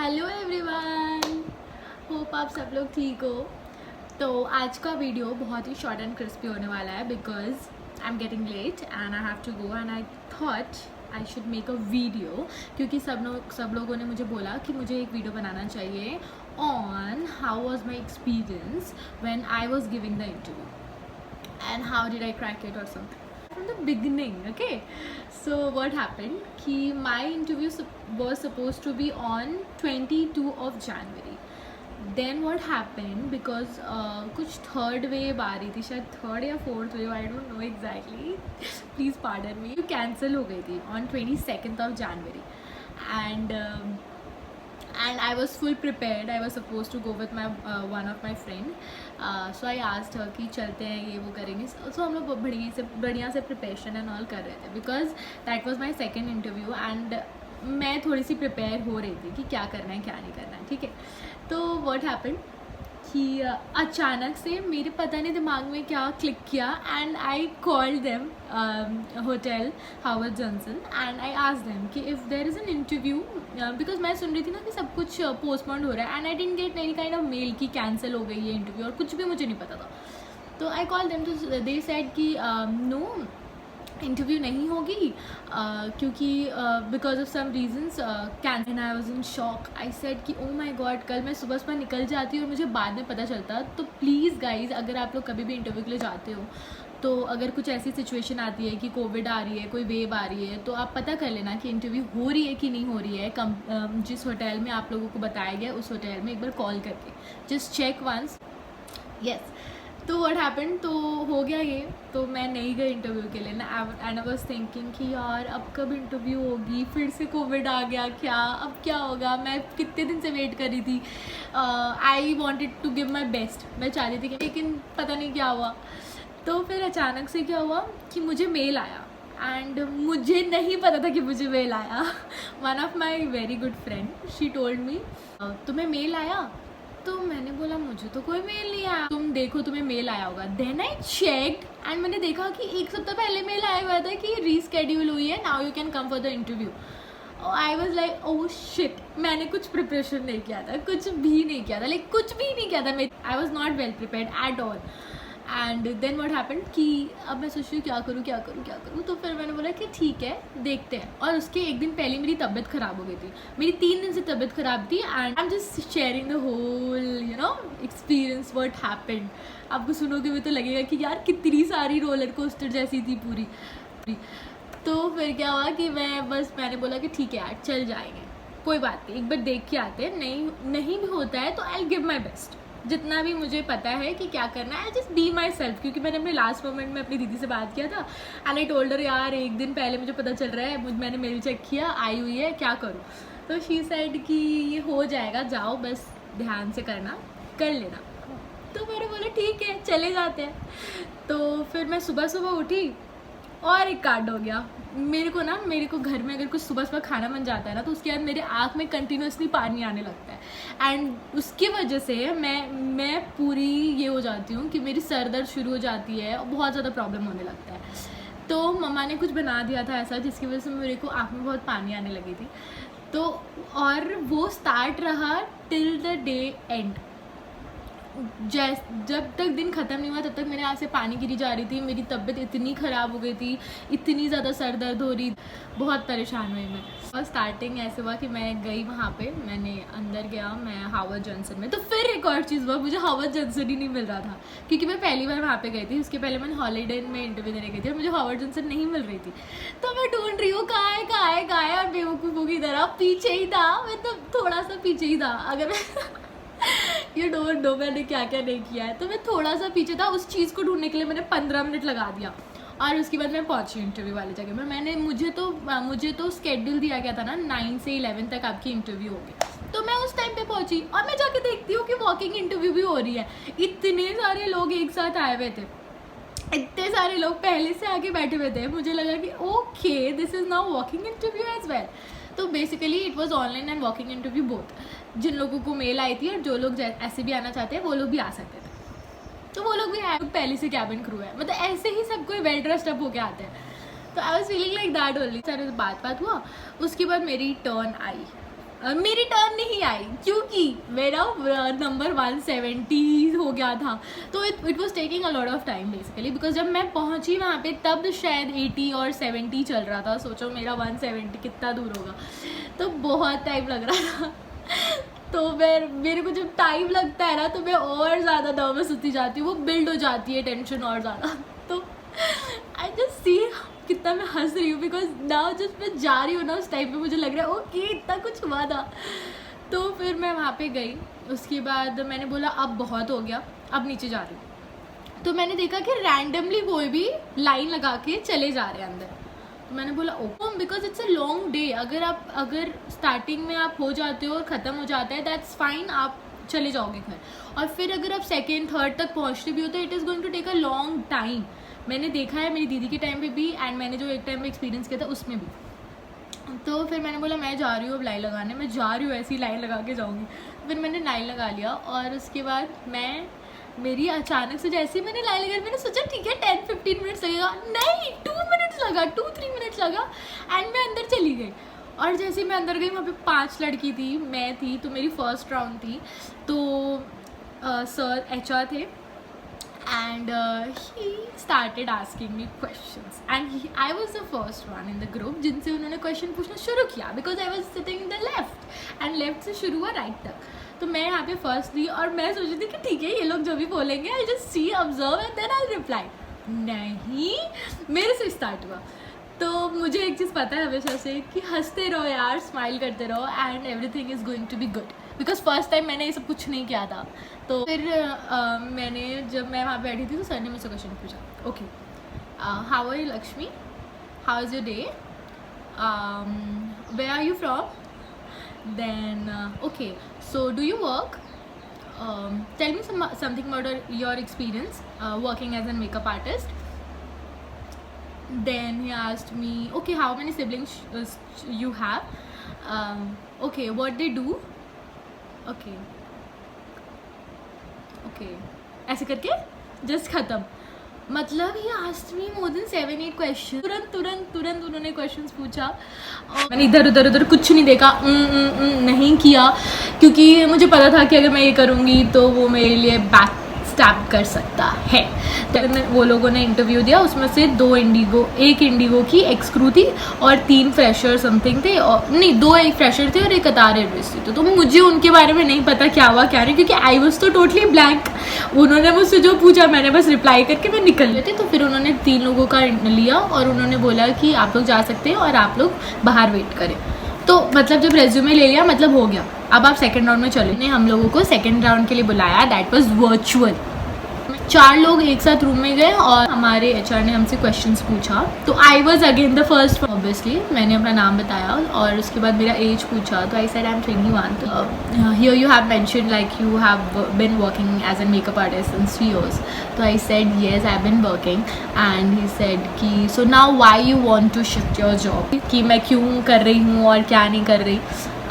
Hello everyone, hope आप सब लोग ठीक हो। तो आज का वीडियो बहुत ही शॉर्ट एंड क्रिस्पी होने वाला है because I am getting late and I have to go and I thought I should make a video क्योंकि सब लोगों ने मुझे बोला कि मुझे एक वीडियो बनाना चाहिए on how was my experience when I was giving the interview and how did I crack it और something from the beginning. Okay, so what happened कि my interview was supposed to be on 22 of January. Then what happened because कुछ third wave आ रही थी, शायद third या fourth wave, I don't know exactly, please pardon me, cancel हो गई थी on 22nd of January and I was full prepared. I was supposed to go with my one of my friend. So I asked her कि चलते हैं, ये वो करेंगे. So हम लोग बढ़िया से प्रिपरेशन एंड ऑल कर रहे थे because that was my second interview and मैं थोड़ी सी प्रिपेयर हो रही थी कि क्या करना है क्या नहीं करना है. ठीक है, तो व्हाट हैपेंड कि अचानक से मेरे पता नहीं दिमाग में क्या क्लिक किया and I called them hotel Howard Johnson and I asked them कि if there is an interview because मैं सुन रही थी ना कि सब कुछ पोस्टपोन्ड हो रहा है and I didn't get any kind of male कि कैंसिल हो गई है इंटरव्यू और कुछ भी मुझे नहीं पता था. तो आई कॉल देम तो दे सेड कि नो इंटरव्यू नहीं होगी क्योंकि because of some reasons cancel. I was in shock. I said कि ओ माई गॉड, कल मैं सुबह निकल जाती और मुझे बाद में पता चलता. तो प्लीज़ गाइज, अगर आप लोग कभी भी इंटरव्यू के लिए जाते हो तो अगर कुछ ऐसी सिचुएशन आती है कि कोविड आ रही है, कोई वेव आ रही है, तो आप पता कर लेना कि इंटरव्यू हो रही है कि नहीं हो रही है. जिस होटल में आप लोगों को बताया गया उस होटल में एक बार कॉल करके जस्ट चेक वंस. यस, तो व्हाट हैपन, तो हो गया ये. तो मैं नहीं गई इंटरव्यू के लिए ना एंड आई वाज थिंकिंग कि यार अब कब इंटरव्यू होगी, फिर से कोविड आ गया क्या, अब क्या होगा. मैं कितने दिन से वेट कर रही थी. I wanted to give my best, मैं चाह रही थी लेकिन पता नहीं क्या हुआ. तो फिर अचानक से क्या हुआ कि मुझे मेल आया एंड मुझे नहीं पता था कि मुझे मेल आया. One of my very good friend she told me तुम्हें मेल आया. तो मैंने बोला मुझे तो कोई मेल नहीं आया. तुम देखो तुम्हें मेल आया होगा. देन आई चेक्ड एंड मैंने देखा कि एक सप्ताह पहले मेल आया हुआ था कि रीस्केड्यूल हुई है, now you can come for the interview. I was like oh shit, मैंने कुछ प्रिपरेशन नहीं किया था, कुछ भी नहीं किया था, लाइक कुछ भी नहीं किया था. I was not well prepared at all. And then what happened कि अब मैं सोच रही हूँ क्या करूँ. तो फिर मैंने बोला कि ठीक है देखते हैं. और उसके एक दिन पहले मेरी तबीयत ख़राब हो गई थी. मेरी 3 दिन से तबीयत ख़राब थी and I am just sharing the whole experience what happened. आपको सुनोगे भी तो लगेगा कि यार कितनी सारी रोलर कोस्टर जैसी थी पूरी. तो फिर क्या हुआ कि मैंने बोला कि ठीक है यार चल जाएंगे, कोई बात नहीं, एक बार देख के आते हैं. नहीं भी होता है तो आई गिव माई बेस्ट, जितना भी मुझे पता है कि क्या करना है. जस्ट बी माई सेल्फ, क्योंकि मैंने अपने लास्ट मोमेंट में अपनी दीदी से बात किया था एंड आई टोल्ड हर यार एक दिन पहले मुझे पता चल रहा है, मैंने मेल चेक किया आई हुई है, क्या करूँ. तो शी सेड कि ये हो जाएगा, जाओ बस ध्यान से करना, कर लेना. तो मैंने बोला ठीक है चले जाते हैं. तो फिर मैं सुबह उठी और एक कांड हो गया. मेरे को घर में अगर कुछ सुबह खाना बन जाता है ना तो उसके बाद मेरे आँख में कंटिन्यूसली पानी आने लगता है एंड उसकी वजह से मैं पूरी ये हो जाती हूँ कि मेरी सर दर्द शुरू हो जाती है और बहुत ज़्यादा प्रॉब्लम होने लगता है. तो मम्मा ने कुछ बना दिया था ऐसा जिसकी वजह से मेरे को आँख में बहुत पानी आने लगी थी. तो और वो स्टार्ट रहा टिल द डे एंड. जब तक दिन ख़त्म नहीं हुआ तब तक मेरे यहाँ से पानी गिरी जा रही थी. मेरी तबीयत इतनी ख़राब हो गई थी, इतनी ज़्यादा सर दर्द हो रही, बहुत परेशान हुई मैं. और स्टार्टिंग ऐसे हुआ कि मैं गई वहाँ पे, मैंने अंदर गया मैं हावर्ड जॉनसन में. तो फिर एक और चीज़ हुआ, मुझे हावर्ड जॉनसन ही नहीं मिल रहा था क्योंकि मैं पहली बार वहाँ पे गई थी. उसके पहले मैंने हॉलीडे में इंटरव्यू देने गई थी और मुझे हावर्ड जॉनसन नहीं मिल रही थी. तो मैं ढूंढ रही हूँ कहाँ है और बेवकूफ़ों की तरह पीछे ही था. मैं तो थोड़ा सा पीछे ही था. अगर ये डोंट नो मैंने क्या क्या नहीं किया है. तो मैं थोड़ा सा पीछे था. उस चीज़ को ढूंढने के लिए मैंने 15 मिनट लगा दिया और उसके बाद मैं पहुंची इंटरव्यू वाली जगह में. मुझे तो स्केड्यूल दिया गया था ना 9 से 11 तक आपकी इंटरव्यू होगी. तो मैं उस टाइम पे पहुंची और मैं जाके देखती हूँ कि वॉकिंग इंटरव्यू भी हो रही है. इतने सारे लोग एक साथ आए हुए थे, इतने सारे लोग पहले से आके बैठे हुए थे. मुझे लगा कि okay this is now walking interview as well. तो basically it was online and walking interview both. जिन लोगों को मेल आई थी और जो लोग ऐसे भी आना चाहते हैं वो लोग भी आ सकते थे. तो वो लोग भी आए, पहले से कैबिन क्रू है, मतलब ऐसे ही सब कोई वेल ड्रेस्ड अप होके आते हैं. तो I was feeling like that only. सारे बात हुआ. उसके बाद मेरी टर्न आई मेरी टर्न नहीं आई क्योंकि मेरा नंबर 170 हो गया था, तो it was taking a lot of time basically, because जब मैं पहुंची वहाँ पे तब शायद 80 और 70 चल रहा था। सोचो मेरा 170 कितना दूर होगा, तो बहुत टाइम लग रहा था। तो मेरे को जब टाइम लगता है ना तो मैं और ज़्यादा नर्वस होती जाती हूँ, वो बिल्ड हो जाती है टेंशन और ज़्यादा। तो आई जस्ट सी कितना मैं हंस रही हूँ, बिकॉज नाउ जब मैं जा रही हूँ ना उस टाइम पे मुझे लग रहा है ओके इतना कुछ हुआ था। तो फिर मैं वहाँ पे गई, उसके बाद मैंने बोला अब बहुत हो गया, अब नीचे जा रही हूँ। तो मैंने देखा कि रैंडमली कोई भी लाइन लगा के चले जा रहे हैं अंदर। तो मैंने बोला open, because it's a long day, अगर स्टार्टिंग में आप हो जाते हो और ख़त्म हो जाता है दैट्स फाइन, आप चले जाओगे घर। और फिर अगर आप सेकेंड थर्ड तक पहुँचते भी हो तो it is going to take a long time. मैंने देखा है मेरी दीदी के टाइम पे भी, एंड मैंने जो एक टाइम पे एक्सपीरियंस किया था उसमें भी। तो फिर मैंने बोला मैं जा रही हूँ अब लाइन लगाने, मैं जा रही हूँ ऐसी लाइन लगा के जाऊँगी। फिर मैंने लाइन लगा लिया, और उसके बाद मेरी अचानक से जैसे ही मैंने लाइन लगाई, मैंने सोचा ठीक है 10-15 मिनट्स लगेगा, नहीं 2 मिनट्स लगा, 2-3 मिनट्स लगा, एंड मैं अंदर चली गई। और जैसे मैं अंदर गई वहाँ पे 5 लड़की थी, मैं थी, तो मेरी फर्स्ट राउंड थी। तो सर HR थे, and he started asking me questions, and I was the first one in the group जिनसे उन्होंने क्वेश्चन पूछना शुरू किया, because I was sitting in the left, and left से शुरू हुआ राइट तक। तो मैं यहाँ पे फर्स्ट थी, और मैं सोच रही थी कि ठीक है ये लोग जो भी बोलेंगे I just see observe and then I reply. नहीं, मेरे से स्टार्ट हुआ। तो मुझे एक चीज़ पता है हमेशा से कि हंसते रहो यार, स्माइल करते रहो, and everything is going to be good, because first time मैंने ये सब कुछ नहीं किया था। तो फिर जब मैं वहाँ बैठी थी तो सर ने मुझसे क्वेश्चन पूछा, okay how are you Lakshmi, how is your day, where are you from, then okay so do you work, tell me something about your experience working as an makeup artist. Then he asked me, okay, how many siblings you have? Okay, what they do? Okay, ऐसे करके just ख़त्म। मतलब he asked me more than 7-8 question, तुरंत उन्होंने questions पूछा, और मैंने इधर कुछ नहीं देखा, नहीं किया, क्योंकि मुझे पता था कि अगर मैं ये करूँगी तो वो मेरे लिए बैक स्टैप कर सकता है। तो वो लोगों ने इंटरव्यू दिया, उसमें से एक इंडिगो की एक्स क्रू थी और 3 फ्रेशर समथिंग थे, और नहीं 2 एक फ्रेशर थे और एक कतार एयरवेज थी। तो मुझे उनके बारे में नहीं पता क्या हुआ क्या नहीं, क्योंकि आई वॉज तो टोटली ब्लैंक। उन्होंने मुझसे जो पूछा मैंने बस रिप्लाई करके मैं निकल गई थी। तो फिर उन्होंने 3 लोगों का लिया और उन्होंने बोला कि आप लोग जा सकते हैं और आप लोग बाहर वेट करें। तो मतलब जब रेज्यूमे ले लिया मतलब हो गया, अब आप सेकंड राउंड में चले। हम लोगों को सेकंड राउंड के लिए बुलाया, दैट वाज वर्चुअल। 4 लोग एक साथ रूम में गए और हमारे HR ने हमसे क्वेश्चंस पूछा। तो I was again the first, obviously मैंने अपना नाम बताया और उसके बाद मेरा एज पूछा। तो I said I am 21। Here you have mentioned like you have been working as an makeup artist since 3 years। तो I said yes I have been working, and he said कि so now why you want to shift your job, कि मैं क्यों कर रही हूँ और क्या नहीं कर रही।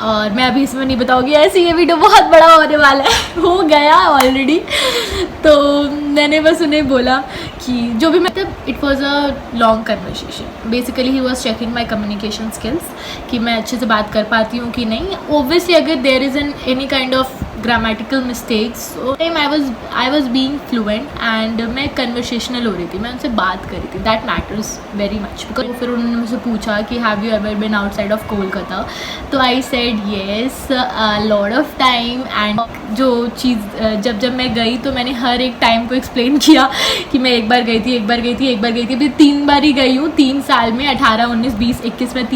और मैं अभी इसमें नहीं बताऊँगी, ऐसे ये वीडियो बहुत बड़ा होने वाला है, हो गया ऑलरेडी। तो मैंने बस उन्हें बोला कि जो भी, मतलब it was a long conversation. Basically he was checking my communication skills, कि मैं अच्छे से बात कर पाती हूँ कि नहीं। ओब्वियसली अगर there is any kind of grammatical mistakes, I was being fluent, and मैं कन्वर्सेशनल हो रही थी, मैं उनसे बात कर रही थी, that matters very much. Because फिर उन्होंने मुझसे पूछा कि have you ever been outside of Kolkata. तो I said yes lot of time. And जो चीज़ जब मैं गई तो मैंने हर एक टाइम को एक्सप्लेन किया कि मैं एक बार गई थी, अभी 3 बार ही गई हूँ 3 साल में, 18, 19, 20, 21 में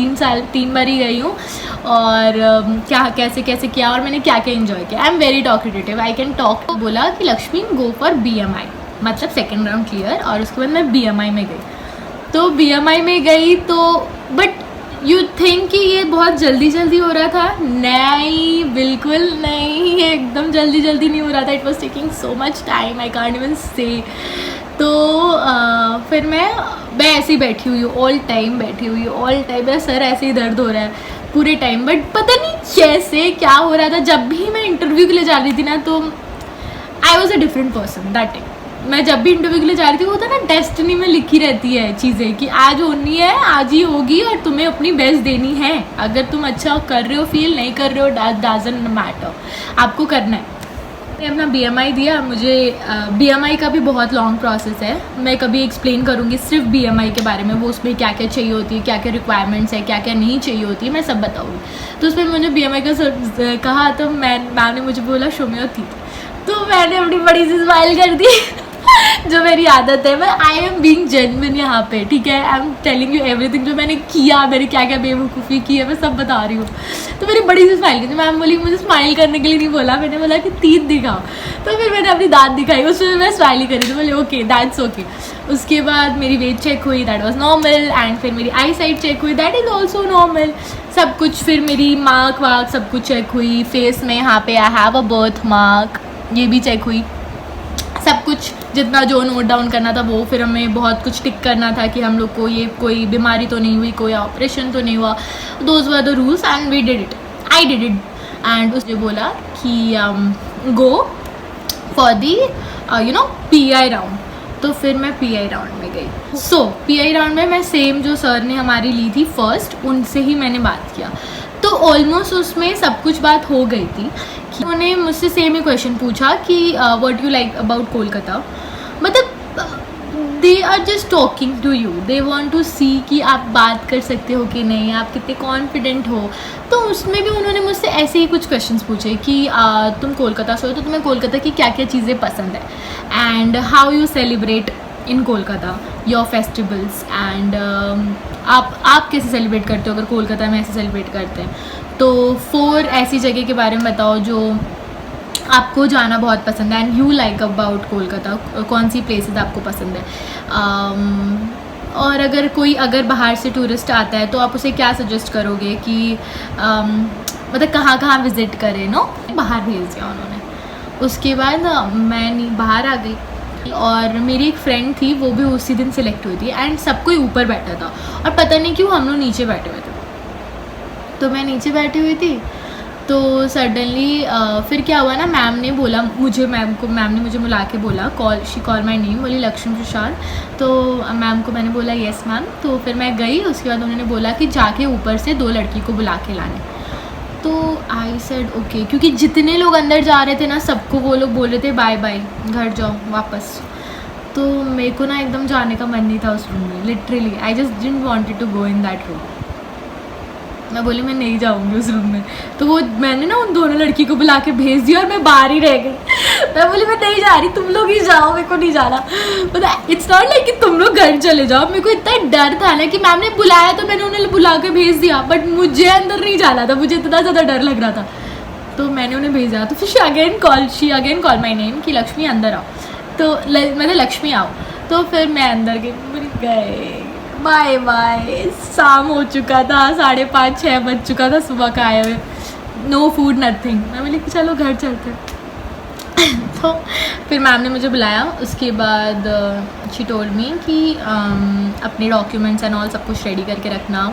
3 बार ही गई हूँ। और क्या कैसे किया और मैंने क्या एंजॉय किया। आई am very talkative, I can talk. तो बोला कि लक्ष्मी गो फॉर BMI, मतलब सेकेंड राउंड क्लियर। और उसके बाद मैं BMI में गई। तो BMI में गई तो बट यू थिंक कि ये बहुत जल्दी हो रहा था, नहीं बिल्कुल नहीं, एकदम जल्दी नहीं हो रहा था। It was taking so much time, I can't even से। तो फिर मैं ऐसे ही बैठी हुई हूँ, ऑल टाइम मेरा सर ऐसे ही दर्द हो रहा है पूरे टाइम। बट पता नहीं कैसे क्या हो रहा था, जब भी मैं इंटरव्यू के लिए जा रही थी ना तो I was a different person that time. मैं जब भी इंटरव्यू के लिए जा रही थी, वो होता है ना डेस्टिनी में लिखी रहती है चीज़ें कि आज होनी है, आज ही होगी और तुम्हें अपनी बेस्ट देनी है। अगर तुम अच्छा कर रहे हो, फील नहीं कर रहे हो, डजंट मैटर, आपको करना है। मैंने अपना BMI दिया। मुझे BMI का भी बहुत लॉन्ग प्रोसेस है, मैं कभी एक्सप्लेन करूँगी सिर्फ BMI के बारे में, वो उसमें क्या क्या चाहिए होती है, क्या क्या रिक्वायरमेंट्स है, क्या क्या नहीं चाहिए होती है, मैं सब बताऊँगी। तो उसमें मुझे BMI का कहा तो मैम ने मुझे बोला शो मी योर टीथ, तो मैंने अपनी बड़ी सी स्माइल कर दी जो मेरी आदत है। मैं आई एम बीइंग जेन्युइन यहाँ पे, ठीक है, I am telling you everything, जो मैंने किया, मैंने क्या क्या बेवकूफ़ी की है, मैं सब बता रही हूँ। तो मेरी बड़ी सी स्माइल की, मैम बोली मुझे स्माइल करने के लिए नहीं बोला, मैंने बोला कि तीत दिखाओ। तो फिर मैंने अपनी दांत दिखाई, उसमें मैं स्माइल ही करी, तो बोले ओके दैट्स ओके। उसके बाद मेरी वेट चेक हुई, दैट वॉज नॉर्मल, एंड फिर मेरी आई साइट चेक हुई, दैट इज़ ऑल्सो नॉर्मल, सब कुछ। फिर मेरी मार्क वार्क सब कुछ चेक हुई, फेस में यहाँ पे I have a birth mark, ये भी चेक हुई, सब कुछ जितना जो नोट डाउन करना था वो। फिर हमें बहुत कुछ टिक करना था कि हम लोग को ये कोई बीमारी तो नहीं हुई, कोई ऑपरेशन तो नहीं हुआ, those were the rules and we did it, I did it. And उसने बोला कि go for the PI round. तो फिर मैं PI राउंड में गई। सो PI राउंड में मैं सेम जो सर ने हमारी ली थी फर्स्ट, उनसे ही मैंने बात किया। तो ऑलमोस्ट उसमें सब कुछ बात हो गई थी कि उन्होंने मुझसे सेम ही क्वेश्चन पूछा कि what you like about Kolkata. मतलब they are just talking to you, they want to see कि आप बात कर सकते हो कि नहीं, आप कितने कॉन्फिडेंट हो। तो उसमें भी उन्होंने मुझसे ऐसे ही कुछ क्वेश्चंस पूछे कि तुम कोलकाता से हो, तो तुम्हें कोलकाता की क्या क्या चीज़ें पसंद है, and how you celebrate in Kolkata your festivals, and आप कैसे सेलिब्रेट करते हो अगर कोलकाता में ऐसे सेलिब्रेट करते हैं। तो 4 ऐसी जगह के बारे में बताओ जो आपको जाना बहुत पसंद है, and you like about Kolkata, कौन सी प्लेसेस आपको पसंद है। और अगर बाहर से टूरिस्ट आता है तो आप उसे क्या सजेस्ट करोगे कि मतलब कहाँ कहाँ विज़िट करें, बाहर भेज दिया उन्होंने। उसके बाद मैं बाहर आ गई और मेरी एक फ्रेंड थी, वो भी उसी दिन सिलेक्ट हुई थी, एंड सब कोई ऊपर बैठा था और पता नहीं क्यों हम लोग नीचे बैठे हुए थे। तो मैं नीचे बैठी हुई थी, तो सडनली फिर क्या हुआ ना, मैम ने मुझे बुला के बोला, शी कॉल माई नेम, बोली लक्ष्मी प्रसाद। तो मैम को मैंने बोला येस मैम। तो फिर मैं गई, उसके बाद उन्होंने बोला कि जाके ऊपर से 2 लड़की को बुला के लाने। तो आई सेड ओके, क्योंकि जितने लोग अंदर जा रहे थे ना, सबको वो लोग बोल रहे थे बाय बाय, घर जाओ वापस। तो मेरे को ना एकदम जाने का मन नहीं था उस रूम में, literally I just didn't wanted to go in that room. मैं बोली मैं नहीं जाऊँगी उस रूम में। तो वो मैंने ना उन दोनों लड़की को बुला के भेज दिया और मैं बाहर ही रह गई। मैं बोली मैं नहीं जा रही, तुम लोग ही जाओ, मेरे को नहीं जाना। मतलब इट्स नॉट लाइक कि तुम लोग घर चले जाओ, मेरे को इतना डर था ना कि मैम ने बुलाया तो मैंने उन्हें बुला के भेज दिया, बट मुझे अंदर नहीं जाना था, मुझे इतना ज़्यादा डर लग रहा था। तो मैंने उन्हें भेजा, तो फिर she again call my name कि लक्ष्मी अंदर आओ। तो मैंने लक्ष्मी आओ। तो फिर मैं अंदर गए, बाय बाय। शाम हो चुका था, 5:30-6 बज चुका था सुबह का आए हुए, नो फूड नथिंग। मैं बोली कि चलो घर चलते। तो फिर मैम ने मुझे बुलाया। उसके बाद शी टोल्ड मी कि अपने डॉक्यूमेंट्स एंड ऑल सब कुछ रेडी करके रखना,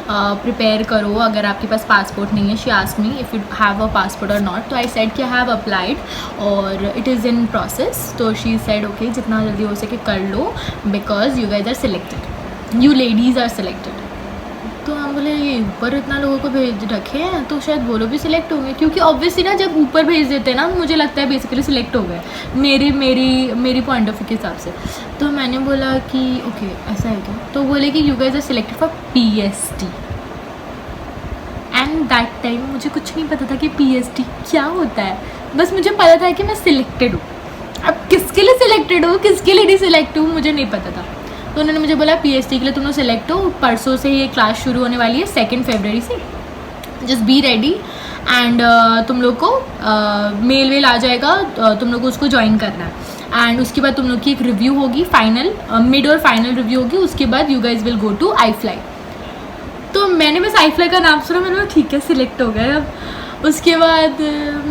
प्रिपेयर करो। अगर आपके पास पासपोर्ट नहीं है, she asked me if you have a passport और नॉट। तो आई सेड कि आई हैव अप्लाइड और इट इज़ इन प्रोसेस। तो शी सेड ओके, जितना जल्दी हो सके कर लो, because you guys are selected, you ladies are selected. तो हम बोले ये ऊपर इतना लोगों को भेज रखे हैं तो शायद वो लोग भी सिलेक्ट होंगे, क्योंकि ऑब्वियसली ना जब ऊपर भेज देते हैं ना, मुझे लगता है बेसिकली सिलेक्ट हो गए मेरी पॉइंट ऑफ व्यू के हिसाब से। तो मैंने बोला कि ओके ऐसा है क्या। तो बोले कि you guys are selected for PST, and that time मुझे कुछ नहीं पता था कि PST क्या होता है। बस मुझे पता था कि मैं सिलेक्टेड हूँ। अब किसके लिए सिलेक्टेड हूँ, किसके लिए नहीं सिलेक्ट हूँ, मुझे नहीं पता था। तो उन्होंने मुझे बोला PST के लिए तुम लोग सेलेक्ट हो, परसों से ये क्लास शुरू होने वाली है 2 फरवरी से, जस्ट बी रेडी, एंड तुम लोग को मेल आ जाएगा, तुम लोग को उसको ज्वाइन करना है। एंड उसके बाद तुम लोग की एक रिव्यू होगी, मिड और फाइनल रिव्यू होगी। उसके बाद you guys will go to iFly। तो मैंने बस iFly का नाम सुना, मैंने बोला ठीक है सिलेक्ट हो गए अब। उसके बाद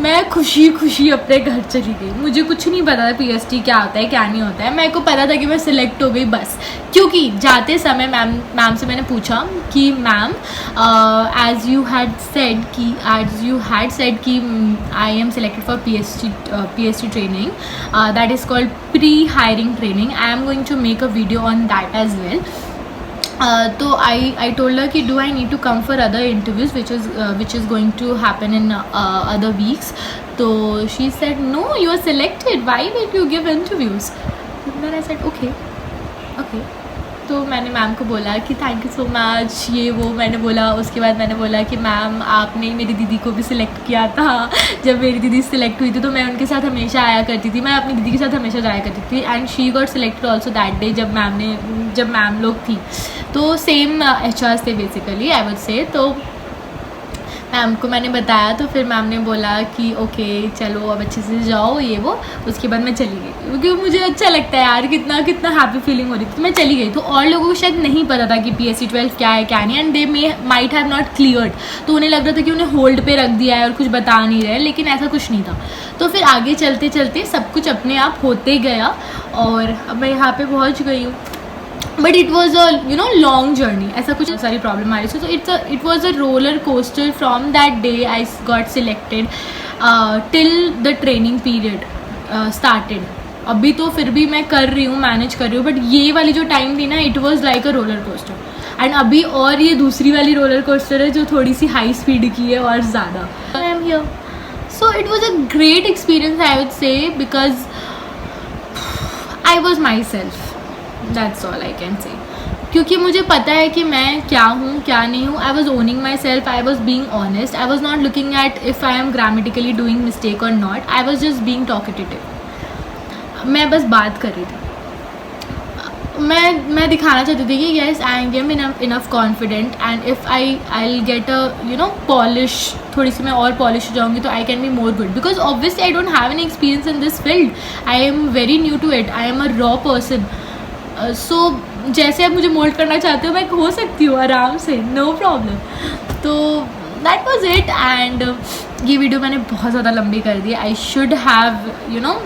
मैं खुशी खुशी अपने घर चली गई। मुझे कुछ नहीं पता था PST क्या होता है क्या नहीं होता है, मेरे को पता था कि मैं सिलेक्ट हो गई बस। क्योंकि जाते समय मैम से मैंने पूछा कि ma'am as you had said कि I am selected for PST training, that is called pre hiring training, I am going to make a video on that as well. तो I told her कि do I need to come for other interviews which is going to happen in other weeks. तो she said no, you are selected, why will you give interviews? Then I said okay. तो मैंने ma'am को बोला कि thank you so much, ये वो मैंने बोला। उसके बाद मैंने बोला कि मैम आपने मेरी दीदी को भी सिलेक्ट किया था। जब मेरी दीदी सिलेक्ट हुई थी तो मैं उनके साथ हमेशा आया करती थी, मैं अपनी दीदी के साथ हमेशा जाया करती थी। And she got selected also that day जब मैम लोग थी। तो सेम HRs थे बेसिकली, आई वुड से। तो मैम को मैंने बताया तो फिर मैम ने बोला कि ओके चलो अब अच्छे से जाओ ये वो। उसके बाद मैं चली गई क्योंकि मुझे अच्छा लगता है यार, कितना हैप्पी फीलिंग हो रही थी। तो मैं चली गई। तो और लोगों को शायद नहीं पता था कि PSC 12 क्या है क्या नहीं, and they might have not cleared. तो उन्हें लग रहा था कि उन्हें होल्ड पे रख दिया है और कुछ बता नहीं रहे, लेकिन ऐसा कुछ नहीं था। तो फिर आगे चलते चलते सब कुछ अपने आप होते गया और अब मैं यहाँ पे पहुँच गई हूँ। But it was a long journey, ऐसा कुछ सारी प्रॉब्लम आ रही थी। तो it was a roller coaster from that day I got selected till the training period started. अभी तो फिर भी मैं कर रही हूँ, मैनेज कर रही हूँ, बट ये वाली जो टाइम थी ना, it was like a roller coaster. And अभी और ये दूसरी वाली रोलर कोस्टर है जो थोड़ी सी हाई स्पीड की है और ज़्यादा। I am here, so it was a great experience I would से, because I was my self, that's all I can say. क्योंकि मुझे पता है कि मैं क्या हूँ क्या नहीं हूँ। I was owning myself, I was being honest, I was not looking at if I am grammatically doing mistake और not, I was just being talkative. मैं बस बात कर रही थी। मैं दिखाना चाहती थी कि yes I am enough confident, and if I get a polish, थोड़ी सी मैं और पॉलिश हो जाऊँगी तो I can be more good. Because obviously I don't have any experience in this field, I am very new to it, I am a raw person. So जैसे आप मुझे मोल्ड करना चाहते हो मैं हो सकती हूँ आराम से, नो प्रॉब्लम। तो दैट वॉज इट। एंड ये वीडियो मैंने बहुत ज़्यादा लंबी कर दी। आई शुड हैव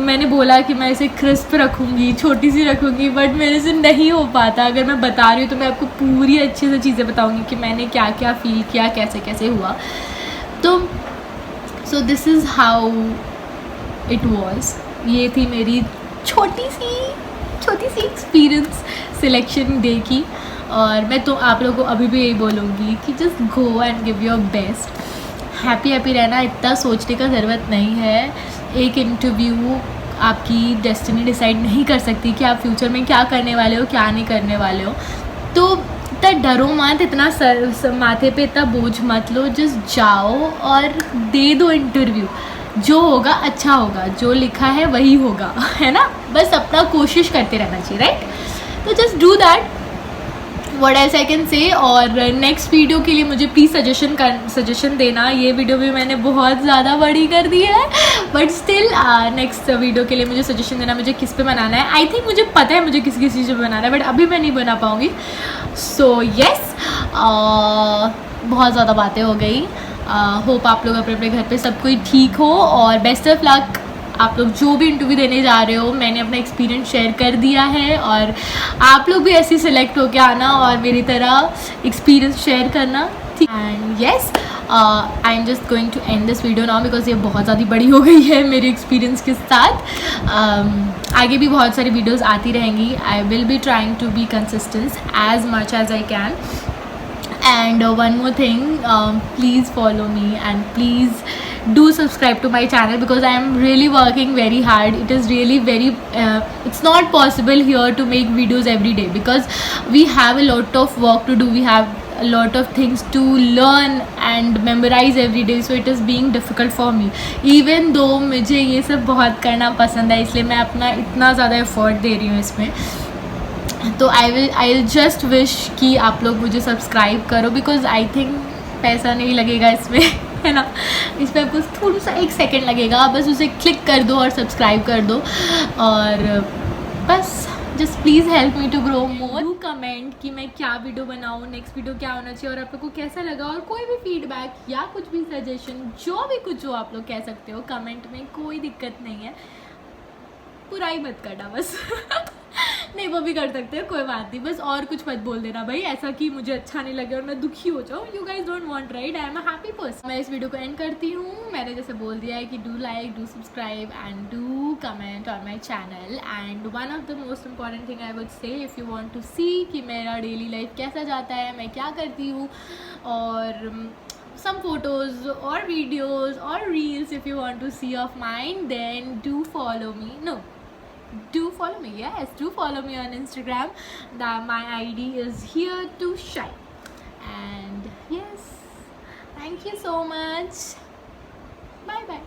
मैंने बोला कि मैं इसे क्रिस्प रखूँगी, छोटी सी रखूँगी, बट मेरे से नहीं हो पाता। अगर मैं बता रही हूँ तो मैं आपको पूरी अच्छे से चीज़ें बताऊँगी कि मैंने क्या क्या फील किया, कैसे कैसे हुआ। तो so this is how it was. ये थी मेरी छोटी सी एक्सपीरियंस सिलेक्शन डे की। और मैं तो आप लोगों को अभी भी यही बोलूँगी कि just go and give your best, happy रहना, इतना सोचने का ज़रूरत नहीं है। एक इंटरव्यू आपकी डेस्टिनी डिसाइड नहीं कर सकती कि आप फ्यूचर में क्या करने वाले हो क्या नहीं करने वाले हो। तो इतना डरो मत, इतना सर माथे पे इतना बोझ मत लो, जस्ट जाओ और दे दो इंटरव्यू। जो होगा अच्छा होगा, जो लिखा है वही होगा, है ना। बस अपना कोशिश करते रहना चाहिए, राइट। तो just do that, what else I can say. और नेक्स्ट वीडियो के लिए मुझे प्लीज़ सजेशन देना। ये वीडियो भी मैंने बहुत ज़्यादा बड़ी कर दी है, बट स्टिल नेक्स्ट वीडियो के लिए मुझे सजेशन देना, मुझे किस पे बनाना है। आई थिंक मुझे पता है मुझे किस चीज़ पे बनाना है, बट अभी मैं नहीं बना पाऊँगी। सो येस, बहुत ज़्यादा बातें हो गई। होप आप लोग अपने अपने घर पे सब कोई ठीक हो, और बेस्ट ऑफ लक। आप लोग जो भी इंटरव्यू देने जा रहे हो, मैंने अपना एक्सपीरियंस शेयर कर दिया है, और आप लोग भी ऐसे सिलेक्ट होके आना और मेरी तरह एक्सपीरियंस शेयर करना, ठीक। And yes, I am just going to end this video now, because ये बहुत ज़्यादा बड़ी हो गई है मेरे एक्सपीरियंस के साथ। आगे भी बहुत सारी वीडियोज़ आती रहेंगी। I will be trying to be consistent as much as I can. And one more thing, please follow me and please do subscribe to my channel, because I am really working very hard. It is really very it's not possible here to make videos every day because we have a lot of work to do. We have a lot of things to learn and memorize every day, so it is being difficult for me, even though मुझे ये सब बहुत करना पसंद है, इसलिए मैं अपना इतना ज़्यादा एफर्ट दे रही हूँ इसमें। तो आई विल जस्ट विश कि आप लोग मुझे सब्सक्राइब करो, बिकॉज आई थिंक पैसा नहीं लगेगा इसमें, है ना। इसमें आपको थोड़ा सा 1 सेकेंड लगेगा, बस उसे क्लिक कर दो और सब्सक्राइब कर दो, और बस just please help me to grow more. Do comment कि मैं क्या वीडियो बनाऊँ, नेक्स्ट वीडियो क्या होना चाहिए और आप लोग को कैसा लगा, और कोई भी फीडबैक या कुछ भी सजेशन, जो भी कुछ हो आप लोग कह सकते हो कमेंट में, कोई दिक्कत नहीं है। बुराई मत करना बस नहीं, वो भी कर सकते हैं, कोई बात नहीं, बस और कुछ मत बोल देना भाई ऐसा कि मुझे अच्छा नहीं लगे और मैं दुखी हो जाऊँ। You guys don't want, right? I am a happy person. मैं इस वीडियो को एंड करती हूँ। मैंने जैसे बोल दिया है कि do like, do subscribe and do comment on my channel. And one of the most important thing I would say, if you want to see कि मेरा डेली लाइफ कैसा जाता है, मैं क्या करती हूँ, और some photos or videos or reels if you want to see of mine, then do follow me. No, do follow me. Yes, do follow me on Instagram. That my ID is here to shine. And yes, thank you so much. Bye bye.